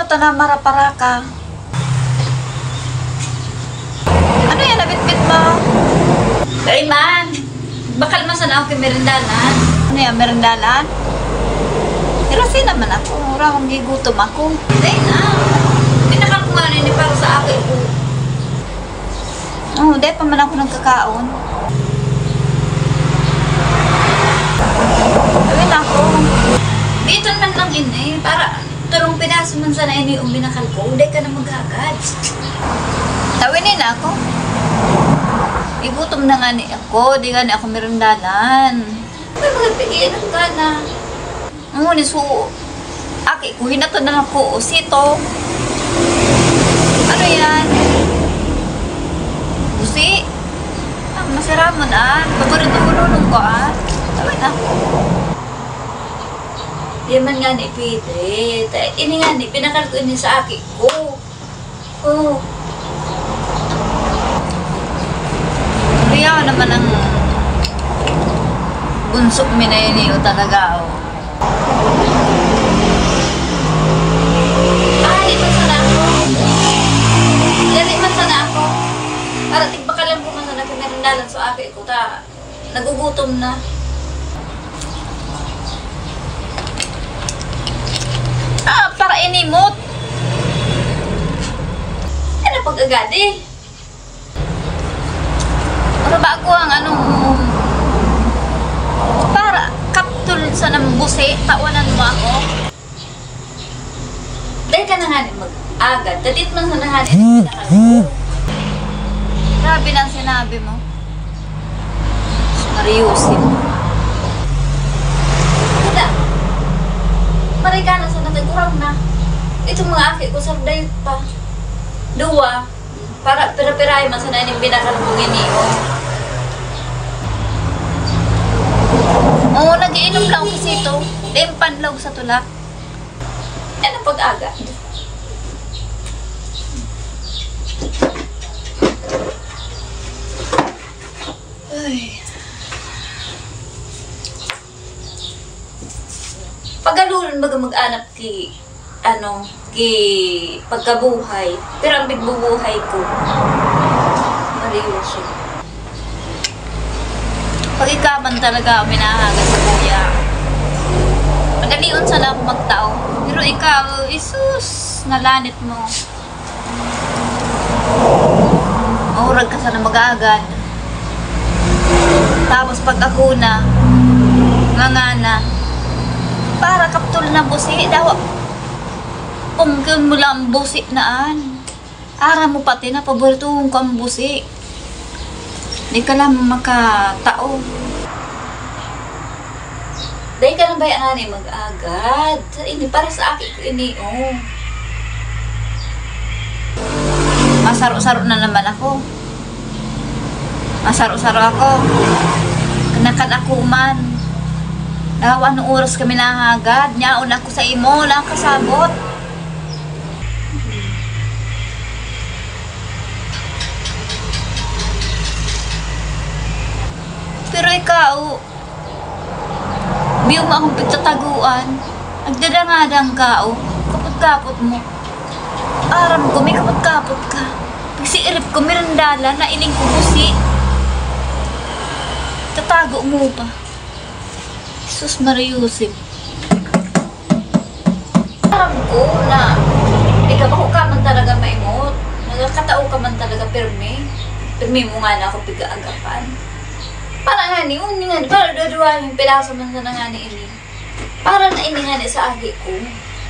Ano to na maraparaka? Ano yan, nabitbit mo? Rayman, bakal man sana ako kay merindalan. Ano yan, merindalan? Hirasi naman ako, rawang gigutom ako. Day na, pinakal ko nga nini para sa akin ko. Oo, day pa man ako nagkakaon. Gawin ako. Dito man lang ini, para turong pinaso man sana ini yung binakal ko, day ka na maghagad. Tawinin na ako. Igutom na nga ni ako, di nga ni ako merindalan. May mga pigilan ka na. Ngunit so, aki ko, hinato na lang ko, sito. Ano yan? Busi? Ah, masira mo na. Paborito ko nunong ko, ah. Tawin na. Di man nga ni pwede. Ini nga ni, pinakal ko ini sa aki ko. Oh. Kaya naman ang bunsok minayaniyo talaga, oh. Ay, man sana ako. Dali man sana ako. Para tigpakalam ko man sana pinerindalan sa aki ko. Nagugutom na. Ah, para inimot. Ano pag-agadi? Para bago ang anong para kaptul sa ng busi, tawanan mo ako. Dahil ka na nga mag-agad. Tatit man sa nanganin. Grabe na ang sinabi mo. Mariusin. Wala. Maray ka na sa natagurang na. Itong mga aki ko sa dayot pa. Dua. Para pira-pirahin man sa nanin binakal mong iniyo. Oo, nag-iinom lang kasi ito. Limpanlaw sa tulak. Yan ang pag-aga. Ay. Pagalunan baga mag-anap ki pagkabuhay. Pero ang bigbubuhay ko. Mariuso. Pag ikaman talaga minahagas sa kuya. Magalion sana ako magtao. Pero ikaw, isus, nalanit mo. Maurag ka sana mag-agad. Tapos pag ako na, ngangana, para kaptul na busi, daw, pungkil mo lang busi naan. Ara mo pati na, paborituhong ko ang busi. Di ka lang makatao. Dahil ka lang ba yan ani mag-agad? Ini para sa akin ko ini, oh. Masaro-saro na naman ako. Masaro-saro ako. Kanakan ako man. Daw anong oras kami nahagad. Nyaon ako sa imo, lang kasabot. Pero ikaw, biyong mo akong pagtataguan. Nagdadangadang ka, oh. Kapot-kapot mo. Aram ko, may kapot-kapot ka. Pagsiirip ko, mirandala na iling kubusi. Tatago mo pa. Jesus Mariusip. Aram ko na ikaw ako ka man talaga maimot. Nagkatao ka man talaga pirmi. Pirmi mo nga na ako pigaagapan. Para nga ni, para doon yung pilaso man sana nga ni ini. Para na ini nga ni sa agi ko.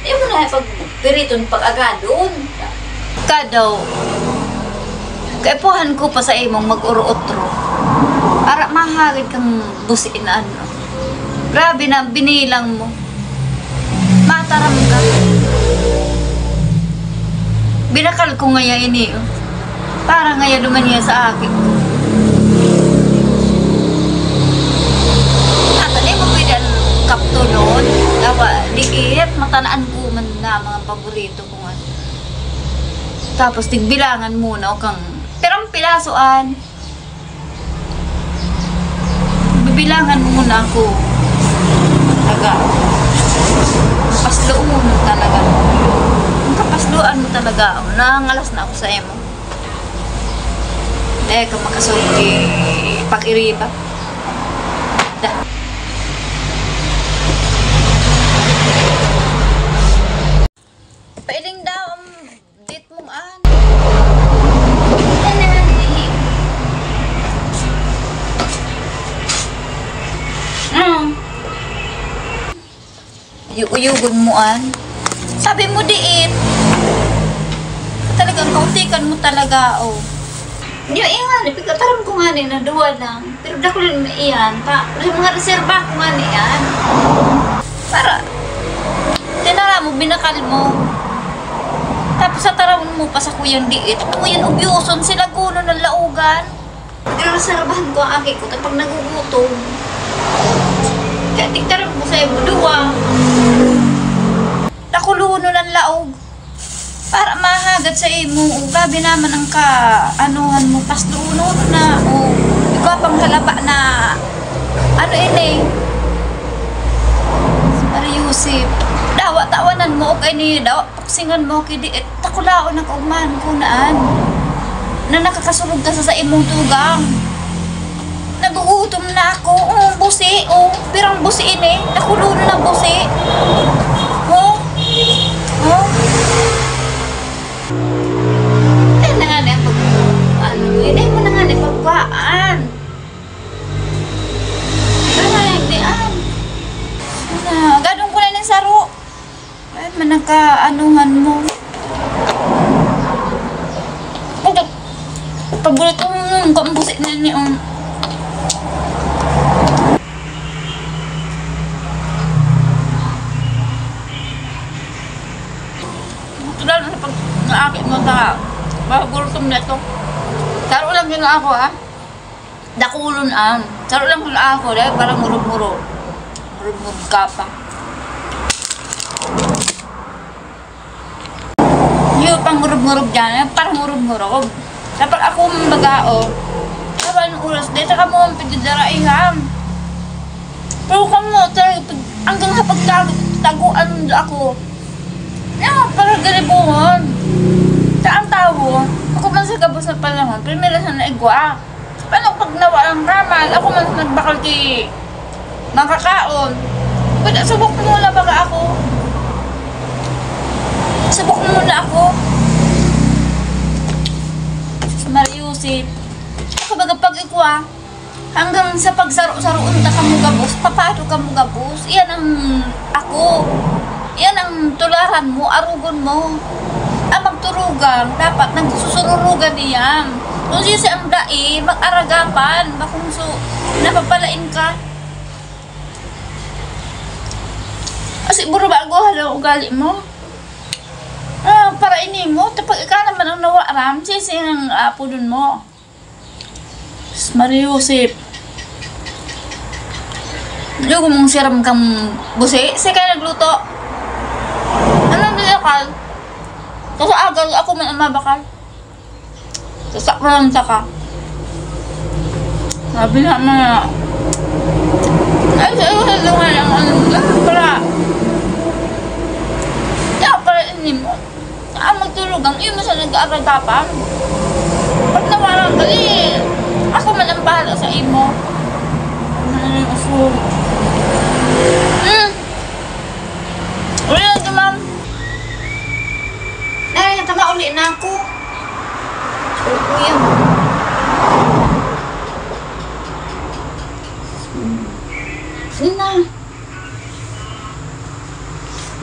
Di mo na pag piriton pag-agadon. Ka daw, kaipuhan ko pa sa imong mag-uro-otro. Para mahagad kang busiin na ano. Grabe na, binilang mo. Mataram ka. Binakal ko ngaya ini, oh. Para ngaya dumanya sa akin. Natali mo pwede ang kaptulon. Dawa, liit, matanaan ko man na mga paborito ko nga. Tapos tigbilangan muna o kang, pero ang pilasoan. Bibilangan muna ako. Talaga. Pasloon talaga. Ang Duduan mo talaga. Nangangalas na ako sa emo. Kung makasulog pag-iriba. Da. Pwedeng daw ang date mong an. Uyugon mo an. Sabi mo diit. Talagang kautikan mo talaga, oh. Hindi, iyan, pagkataram ko nga na duwa lang. Pero dako rin iyan, pa. Mga reserva ko nga yan. Para, tinara mo, binakal mo. Tapos sa tarawin mo pa sa kuyang diit. Ano yan, ubyoson, sila guno ng laugan. Pag-reservahan ko ang aki ko, tapos nagugutom. Kaya tigtaram mo sa iyo, duwa. Nakuluno ng laog. Para mahagad sa imo, grabe naman ang ka-anuhan mo, pasluno na, ikaw pang halaba na, ano ini, Mariusip, tawanan mo, okay ni, paksingan mo, kidi, takulaon ang kauman, kunaan, na nakakasulog ka sa imong tugang, nagugutom na ako, busi, pirang busi ini, nakuluno ng busi, hindi mo na nga pagpaan. Gadong ko na ng saro. Ay, managka-anuhan mo. Pabulit ko mo, kambusit na niyo. Tulad na pag naakit mo sa bagultom na ito. Saro lang yun ako, ha? Dakulon ang. Saro lang yun ako, dahil parang murug-murug. Murug-murug ka pa. Yung pang murug-murug dyan, parang murug-murug. Dapat ako mabagao. Dapat ng oras, dahil saka mo ang pagdadaraihan. Pero kung mo, hanggang hapagtaguan ako. Yan, parang galibuhan. Saan tao? Ako man sa gabos na panahon, primera sa naigwa. Paano pag nawalang ramal, ako man nagbakal kay makakaon. Pwede, subok mo muna baga ako. Subok mo muna ako. Mariusip. Ako baga pag-ikwa, hanggang sa pagsaro-saroon ka mo gabos, papado ka mo gabos. Iyan ang ako. Iyan ang tularan mo, arugon mo. Ang magturugan, dapat nagsusururugan niya. Kung siya ang dai, mag-aragapan, bakong napapalain ka. Kasi buro bago halaw ugali mo. Para ini mo, tapag ikaw naman ang nawaram, siya ang apo dun mo. Mariusip. Hindi ko mong siram kang busi, siya kayo nagluto. Anong nilakal? Kasi agad ako man ang mabakal. Sasakran ka. Sabi na mga ay, sa'yo sa lungan ang para ini mo. Magtulog ang iyo mo sa nag-aaragapan. Pag nawalang gali, ako man ang bahala sa imo. Aso. Wala na ma'am. Ay, tama uli na ako. Kuya. Sige na.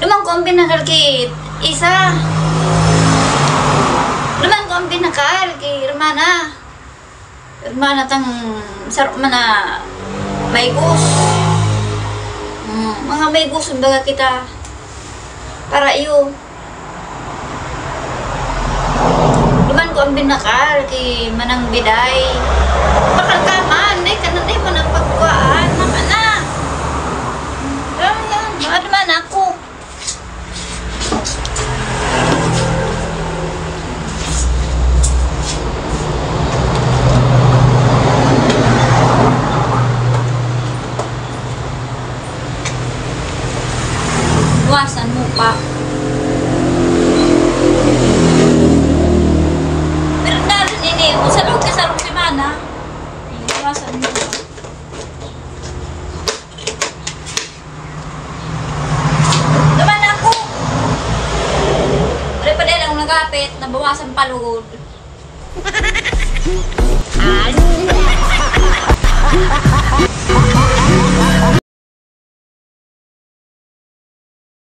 Lumang ko ang binakal kay isa. Lumang ko ang binakal kay Hermana. Hermana tang sarap man na may gus. Mga may gus baga kita para iyo. Luman ko ang binakal kay Manang Biday. Bakal ka man, eh, kanan eh mo ng pagkuhaan. Mama na. Yan, maad man ako. Iwasan mo pa. payat, nabawasan palugod.